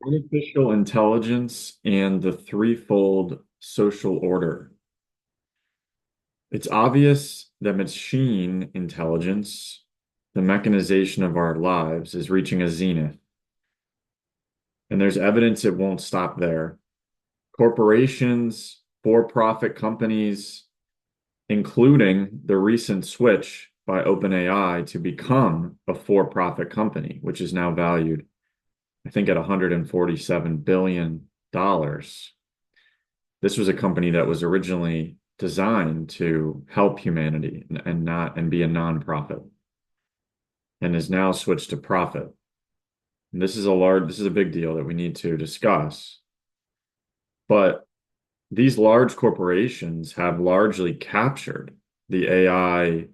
Artificial intelligence and the threefold social order. It's obvious that machine intelligence, the mechanization of our lives, is reaching a zenith, and there's evidence it won't stop there. Corporations, for-profit companies, including the recent switch by OpenAI to become a for-profit company, which is now valued, I think, at $147 billion. This was a company that was originally designed to help humanity and be a nonprofit, and is now switched to profit. And this is a big deal that we need to discuss. But these large corporations have largely captured the AI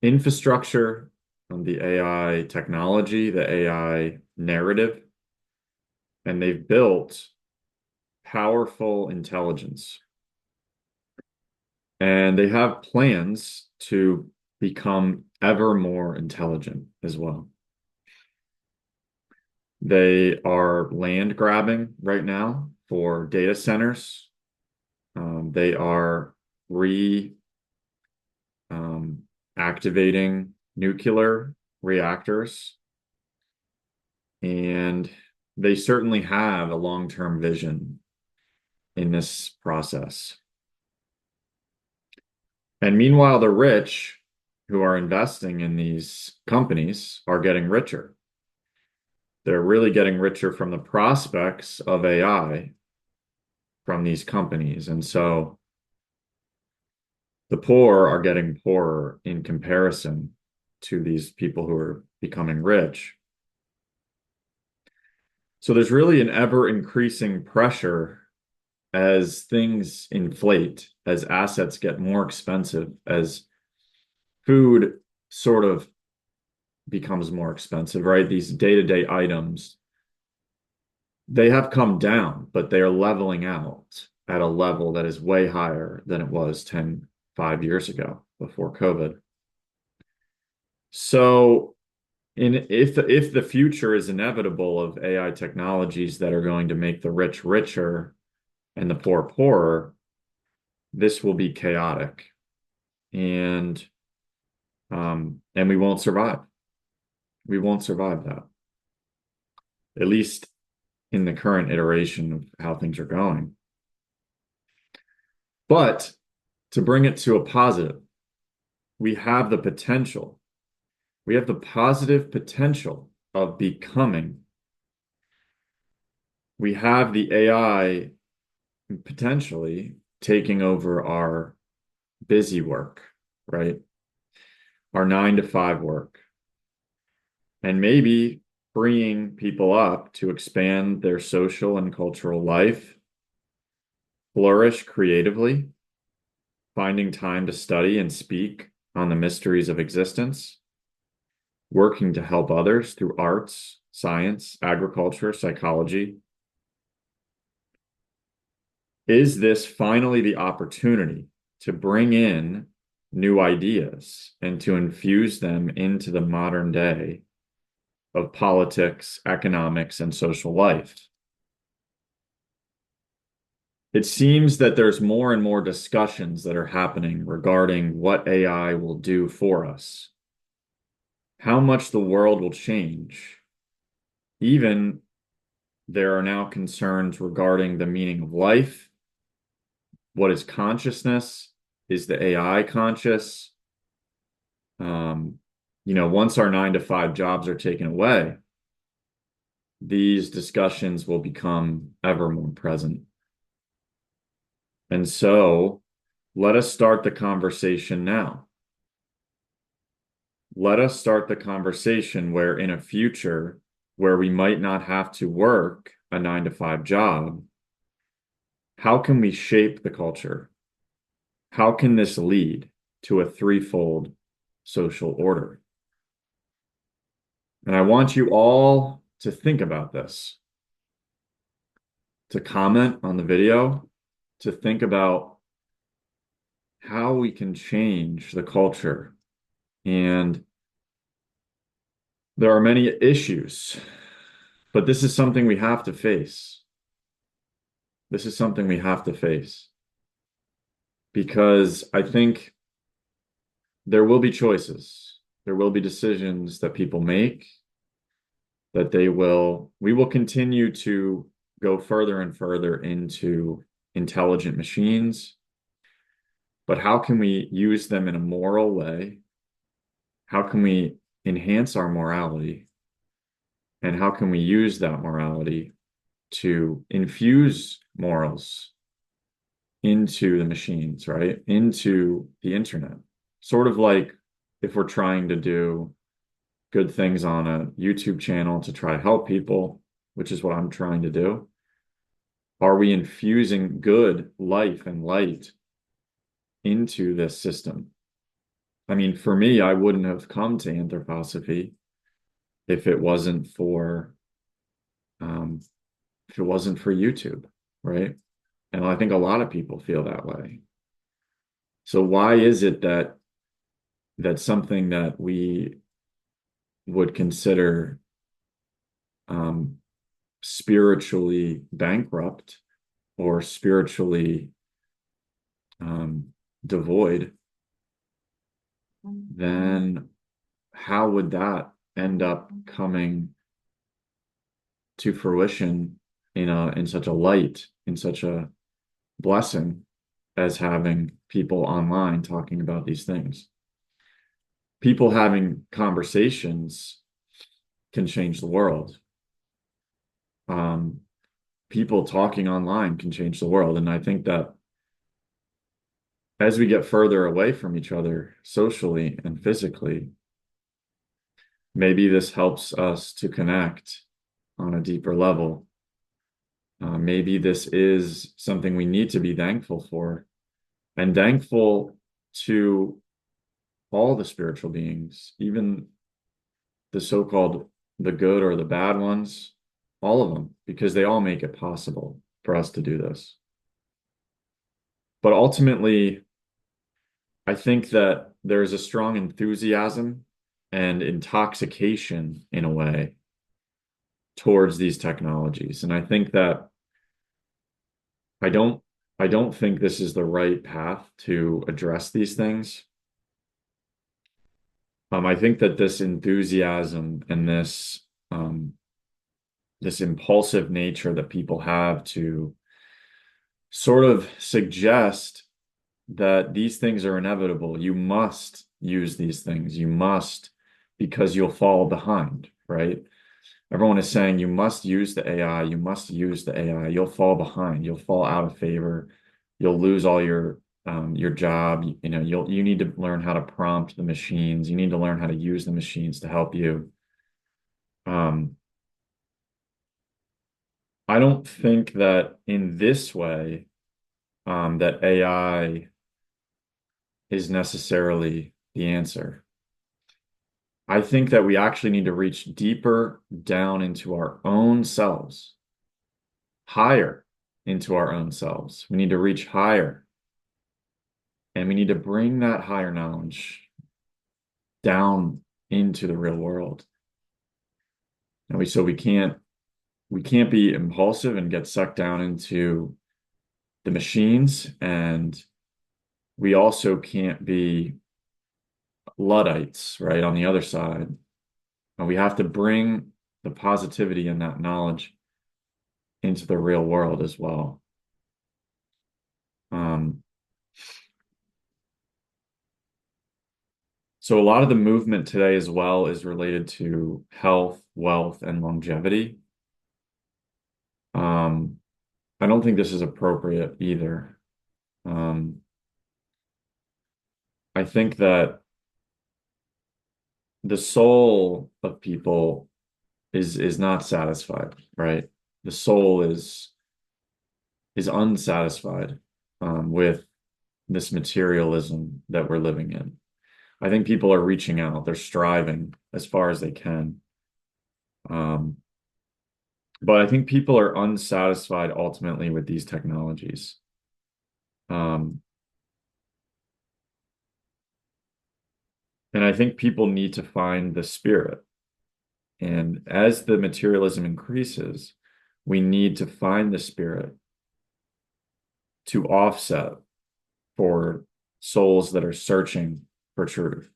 infrastructure, the AI technology, the AI narrative, and they've built powerful intelligence. And they have plans to become ever more intelligent as well. They are land grabbing right now for data centers. They are re activating nuclear reactors, and they certainly have a long-term vision in this process. And meanwhile, the rich who are investing in these companies are getting richer. They're really getting richer from the prospects of AI from these companies. And so the poor are getting poorer in comparison to these people who are becoming rich. So there's really an ever increasing pressure as things inflate, as assets get more expensive, as food sort of becomes more expensive, right? These day-to-day items, they have come down, but they are leveling out at a level that is way higher than it was 5 years ago before COVID. So if the future is inevitable of AI technologies that are going to make the rich richer and the poor poorer, this will be chaotic, and we won't survive. We won't survive that, at least in the current iteration of how things are going. But to bring it to a positive, we have the potential. We have the positive potential of becoming. We have the AI potentially taking over our busy work, right? Our 9 to 5 work, and maybe freeing people up to expand their social and cultural life, flourish creatively, finding time to study and speak on the mysteries of existence, working to help others through arts, science, agriculture, psychology. Is this finally the opportunity to bring in new ideas and to infuse them into the modern day of politics, economics, and social life? It seems that there's more and more discussions that are happening regarding what AI will do for us, how much the world will change. Even there are now concerns regarding the meaning of life. What is consciousness? Is the AI conscious? Once our 9 to 5 jobs are taken away, these discussions will become ever more present. And so let us start the conversation now. Let us start the conversation where in a future where we might not have to work a 9 to 5 job, how can we shape the culture? How can this lead to a threefold social order? And I want you all to think about this, to comment on the video, to think about how we can change the culture. And there are many issues But this is something we have to face. This is something we have to face because I think there will be choices. There will be decisions that people make that we will continue to go further and further into intelligent machines. But how can we use them in a moral way? How can we enhance our morality? And how can we use that morality to infuse morals into the machines, right? Into the internet. Sort of like if we're trying to do good things on a YouTube channel to try to help people, which is what I'm trying to do. Are we infusing good life and light into this system? I mean, for me, I wouldn't have come to anthroposophy if it wasn't for um, if it wasn't for YouTube, right? And I think a lot of people feel that way. So why is it that something that we would consider um, spiritually bankrupt or spiritually um, devoid, then how would that end up coming to fruition in such a light, in such a blessing as having people online talking about these things? People having conversations can change the world. Um, People talking online can change the world. And I think that as we get further away from each other socially and physically, maybe this helps us to connect on a deeper level. Maybe this is something we need to be thankful for and thankful to all the spiritual beings, even the so-called the good or the bad ones, all of them, because they all make it possible for us to do this. But ultimately, I think that there's a strong enthusiasm and intoxication in a way towards these technologies. And I think that I don't I don't think this is the right path to address these things. I think that this enthusiasm and this impulsive nature that people have to sort of suggest that these things are inevitable. You must use these things. You must, because you'll fall behind, right? Everyone is saying you must use the AI. You must use the AI. You'll fall behind. You'll fall out of favor. You'll lose all your job. You know, you need to learn how to prompt the machines. You need to learn how to use the machines to help you. Um, I don't think that in this way, that AI is necessarily the answer. I think that we actually need to reach deeper down into our own selves, higher into our own selves. We need to reach higher, and we need to bring that higher knowledge down into the real world. And we can't be impulsive and get sucked down into the machines, and we also can't be Luddites, right, on the other side. And we have to bring the positivity and that knowledge into the real world as well. Um, so a lot of the movement today as well is related to health, wealth, and longevity. Um, I don't think this is appropriate either. Um, I think that the soul of people is not satisfied, right? The soul is unsatisfied with this materialism that we're living in. I think people are reaching out, they're striving as far as they can. Um, but I think people are unsatisfied ultimately with these technologies. Um, and I think people need to find the spirit. And as the materialism increases, we need to find the spirit to offset for souls that are searching for truth.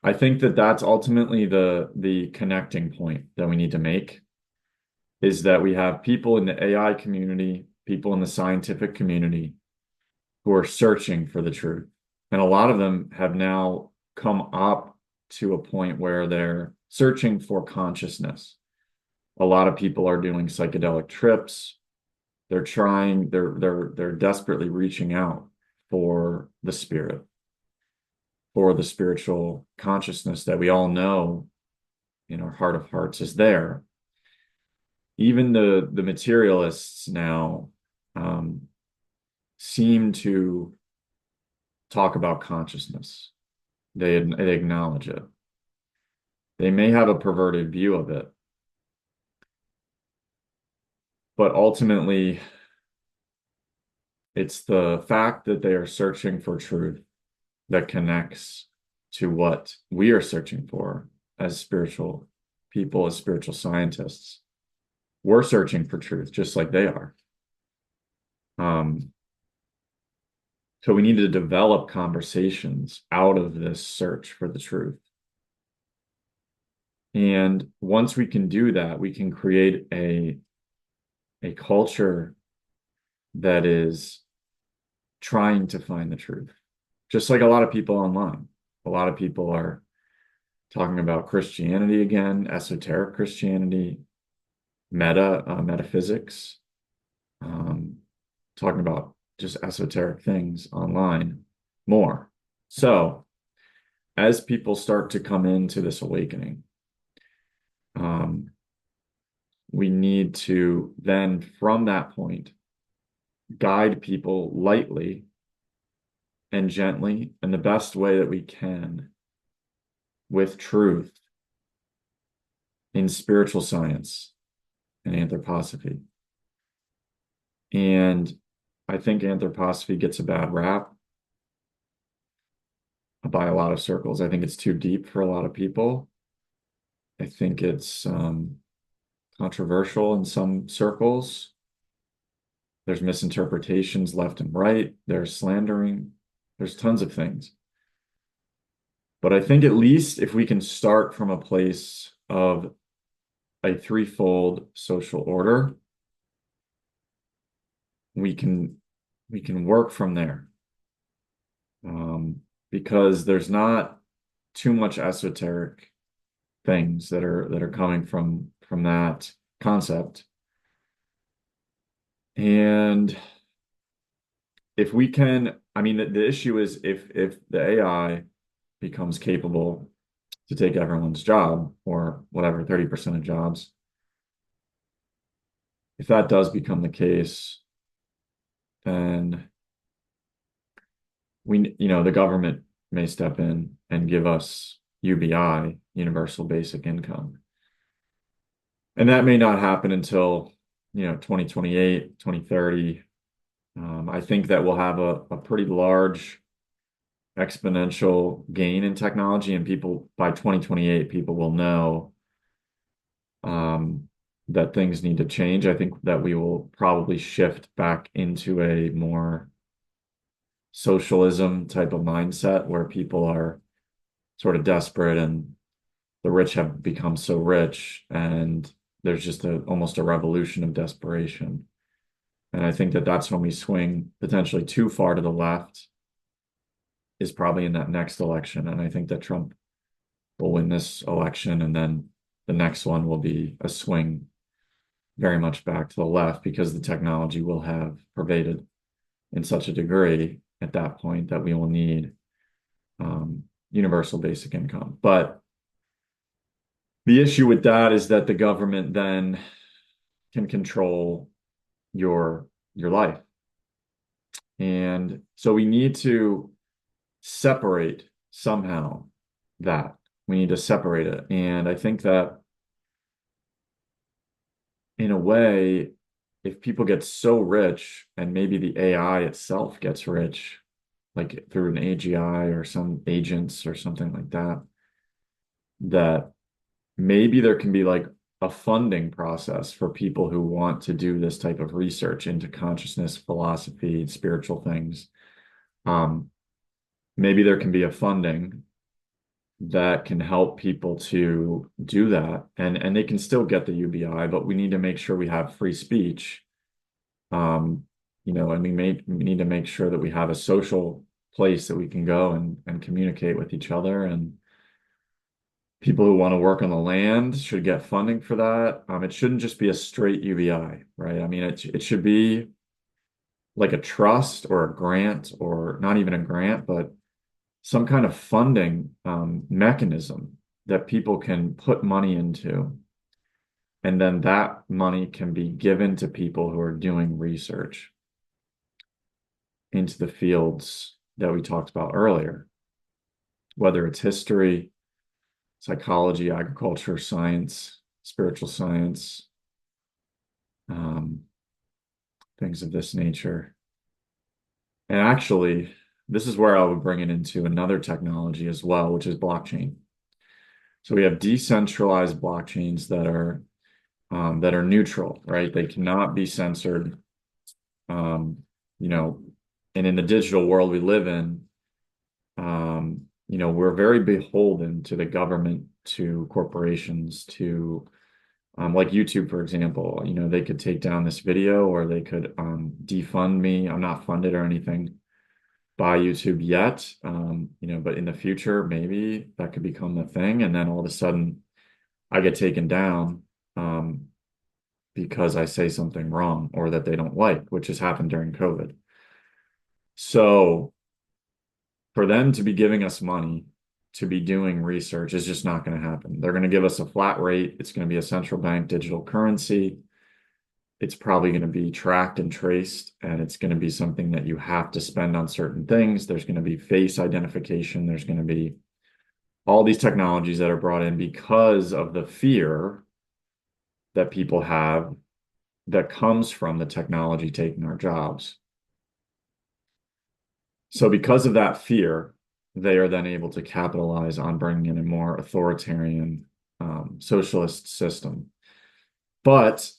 I think that that's ultimately the connecting point that we need to make is that we have people in the AI community, people in the scientific community who are searching for the truth. And a lot of them have now come up to a point where they're searching for consciousness. A lot of people are doing psychedelic trips. They're desperately reaching out for the spirit, for the spiritual consciousness that we all know in our heart of hearts is there. Even the materialists now um, seem to talk about consciousness. They acknowledge it. They may have a perverted view of it, but ultimately, it's the fact that they are searching for truth that connects to what we are searching for as spiritual people, as spiritual scientists. We're searching for truth just like they are. Um, so we need to develop conversations out of this search for the truth. And once we can do that, we can create a culture that is trying to find the truth. Just like a lot of people online. A lot of people are talking about Christianity again, esoteric Christianity, metaphysics, um, talking about just esoteric things online more. So as people start to come into this awakening, um, we need to then, from that point, guide people lightly and gently in the best way that we can with truth in spiritual science and anthroposophy. And I think anthroposophy gets a bad rap by a lot of circles. I think it's too deep for a lot of people. I think it's controversial in some circles. There's misinterpretations left and right. There's slandering. There's tons of things. But I think at least if we can start from a place of a threefold social order, we can work from there. Because there's not too much esoteric things that are coming from that concept. And if we can, I mean, the issue is if the AI becomes capable to take everyone's job or whatever, 30% of jobs, if that does become the case, then the government may step in and give us UBI, universal basic income. And that may not happen until, 2028, 2030. I think that we'll have a pretty large exponential gain in technology, and people by 2028, people will know that things need to change. I think that we will probably shift back into a more socialism type of mindset where people are sort of desperate and the rich have become so rich and there's just almost a revolution of desperation. And I think that that's when we swing potentially too far to the left is probably in that next election. And I think that Trump will win this election and then the next one will be a swing very much back to the left because the technology will have pervaded in such a degree at that point that we will need universal basic income. But the issue with that is that the government then can control your life. And so we need to separate somehow that. We need to separate it. And I think that in a way, if people get so rich and maybe the AI itself gets rich, like through an AGI or some agents or something like that, that maybe there can be like a funding process for people who want to do this type of research into consciousness, philosophy, spiritual things. Um, Maybe there can be a funding that can help people to do that, and they can still get the UBI, but we need to make sure we have free speech. Um, and we need to make sure that we have a social place that we can go and communicate with each other. And people who want to work on the land should get funding for that. It shouldn't just be a straight UBI, right? I mean, it should be like a trust or a grant, or not even a grant, but some kind of funding mechanism that people can put money into. And then that money can be given to people who are doing research into the fields that we talked about earlier, whether it's history, psychology, agriculture, science, spiritual science, um, things of this nature. And actually, this is where I would bring it into another technology as well, which is blockchain. So we have decentralized blockchains that are neutral, right? They cannot be censored. Um, you know, and in the digital world we live in, we're very beholden to the government, to corporations, to like YouTube, for example. They could take down this video, or they could defund me. I'm not funded or anything by YouTube yet. But in the future, maybe that could become a thing. And then all of a sudden I get taken down because I say something wrong or that they don't like, which has happened during COVID. So for them to be giving us money to be doing research is just not going to happen. They're going to give us a flat rate. It's going to be a central bank digital currency. It's probably going to be tracked and traced, and it's going to be something that you have to spend on certain things. There's going to be face identification. There's going to be all these technologies that are brought in because of the fear that people have that comes from the technology taking our jobs. So because of that fear, they are then able to capitalize on bringing in a more authoritarian socialist system. But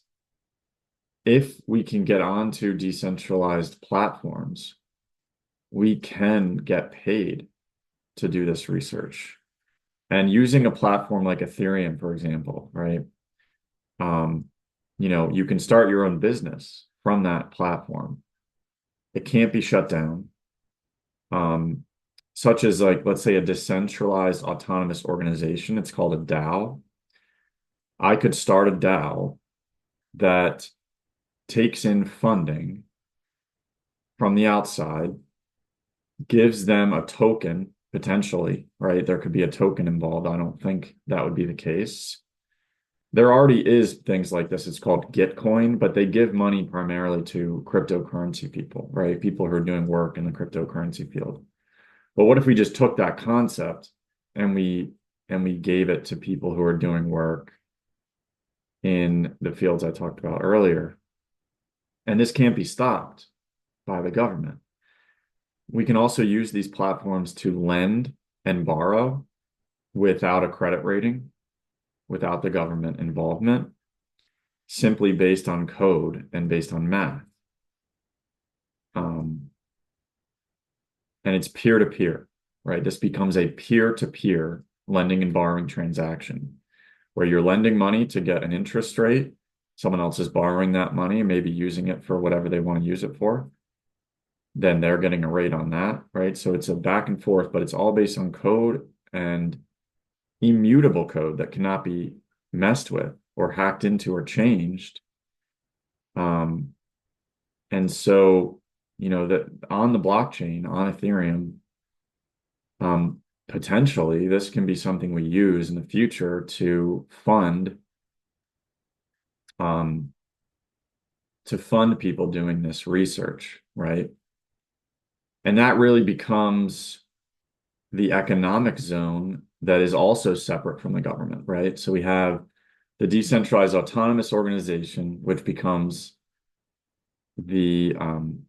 if we can get onto decentralized platforms, we can get paid to do this research. And using a platform like Ethereum, for example, right? Um, you can start your own business from that platform. It can't be shut down. Um, Such as, like, let's say, a decentralized autonomous organization. It's called a DAO. I could start a DAO that takes in funding from the outside, gives them a token, potentially, right? There could be a token involved. I don't think that would be the case. There already is things like this. It's called Gitcoin, but they give money primarily to cryptocurrency people, right? People who are doing work in the cryptocurrency field. But what if we just took that concept and we gave it to people who are doing work in the fields I talked about earlier? And this can't be stopped by the government. We can also use these platforms to lend and borrow without a credit rating, without the government involvement, simply based on code and based on math. Um, and it's peer to peer, right? This becomes a peer to peer lending and borrowing transaction where you're lending money to get an interest rate. Someone else is borrowing that money, maybe using it for whatever they want to use it for. Then they're getting a rate on that, right? So it's a back and forth, but it's all based on code and immutable code that cannot be messed with or hacked into or changed. Um, and so, that on the blockchain, on Ethereum, um, potentially this can be something we use in the future um, to fund people doing this research, right? And that really becomes the economic zone that is also separate from the government, right? So we have the decentralized autonomous organization, which the um,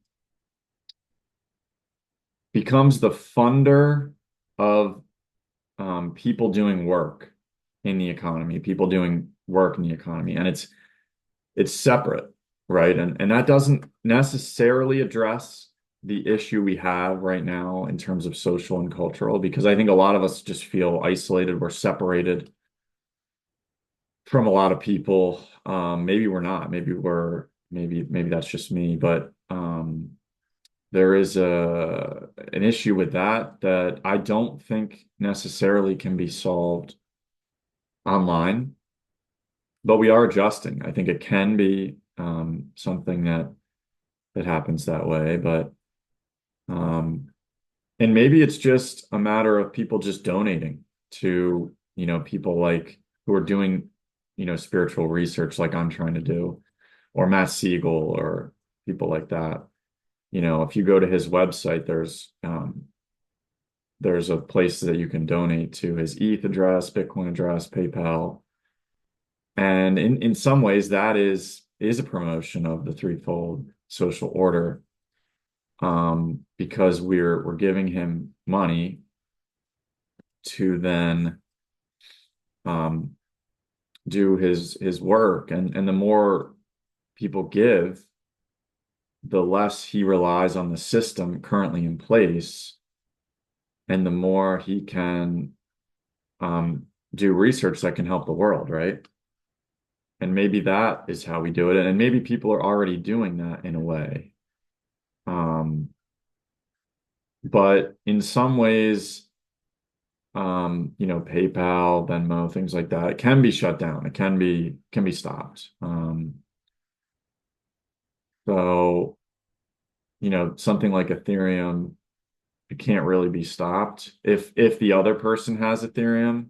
becomes the funder of people doing work in the economy, people doing work in the economy, and it's separate, right? And that doesn't necessarily address the issue we have right now in terms of social and cultural, because I think a lot of us just feel isolated. We're separated from a lot of people. Maybe we're not. Maybe that's just me, but there is a an issue with that I don't think necessarily can be solved online, but we are adjusting. I think it can be something that happens that way, but um, and maybe it's just a matter of people just donating to, people like who are doing, spiritual research like I'm trying to do, or Matt Siegel or people like that. If you go to his website, there's a place that you can donate to his ETH address, Bitcoin address, PayPal. And in some ways that is a promotion of the threefold social order, because we're giving him money to then um, do his work, and the more people give, the less he relies on the system currently in place, and the more he can um, do research that can help the world, right? And maybe that is how we do it, and maybe people are already doing that in a way. Um, but in some ways, PayPal, Venmo, things like that, it can be shut down. It can be stopped. So, something like Ethereum, it can't really be stopped. If the other person has Ethereum,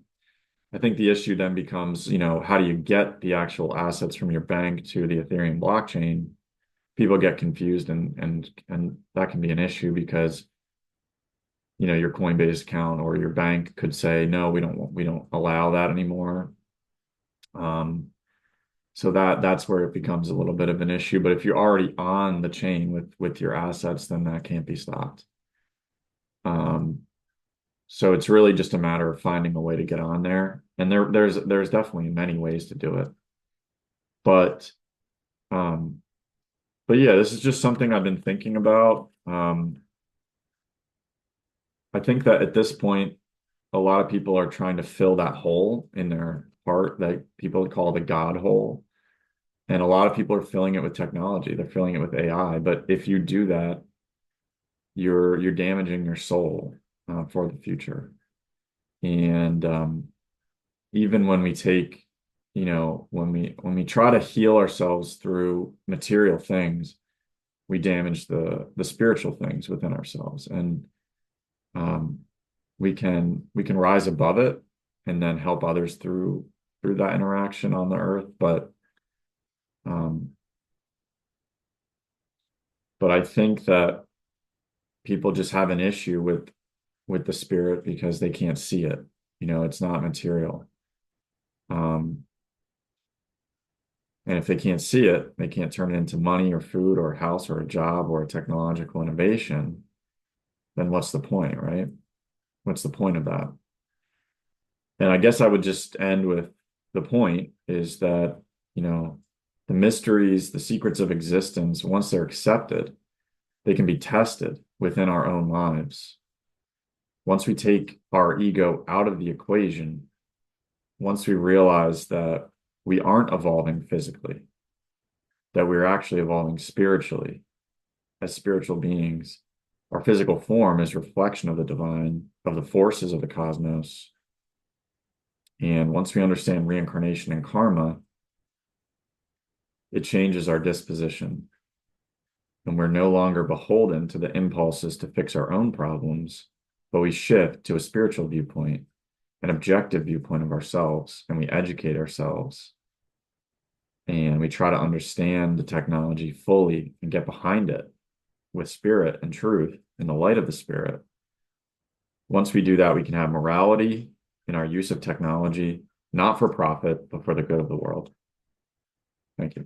I think the issue then becomes, how do you get the actual assets from your bank to the Ethereum blockchain? People get confused, and that can be an issue because, your Coinbase account or your bank could say, no, we don't allow that anymore. Um, so that's where it becomes a little bit of an issue. But if you're already on the chain with your assets, then that can't be stopped. Um, so it's really just a matter of finding a way to get on there. And there's definitely many ways to do it. But um, but yeah, this is just something I've been thinking about. I think that at this point, a lot of people are trying to fill that hole in their heart that people call the God hole. And a lot of people are filling it with technology. They're filling it with AI. But if you do that, you're damaging your soul for the future. And even when we take, when we try to heal ourselves through material things, we damage the spiritual things within ourselves. And um, we can rise above it and then help others through that interaction on the earth. Um, but I think that people just have an issue with the spirit because they can't see it. It's not material. Um, and if they can't see it, they can't turn it into money or food or a house or a job or a technological innovation, then what's the point, right? What's the point of that? And I guess I would just end with the point is that, the mysteries, the secrets of existence, once they're accepted, they can be tested within our own lives. Once we take our ego out of the equation, once we realize that we aren't evolving physically, that we're actually evolving spiritually as spiritual beings, our physical form is reflection of the divine, of the forces of the cosmos. And once we understand reincarnation and karma, it changes our disposition. And we're no longer beholden to the impulses to fix our own problems, but we shift to a spiritual viewpoint, an objective viewpoint of ourselves, and we educate ourselves. And we try to understand the technology fully and get behind it with spirit and truth in the light of the spirit. Once we do that, we can have morality in our use of technology, not for profit, but for the good of the world. Thank you.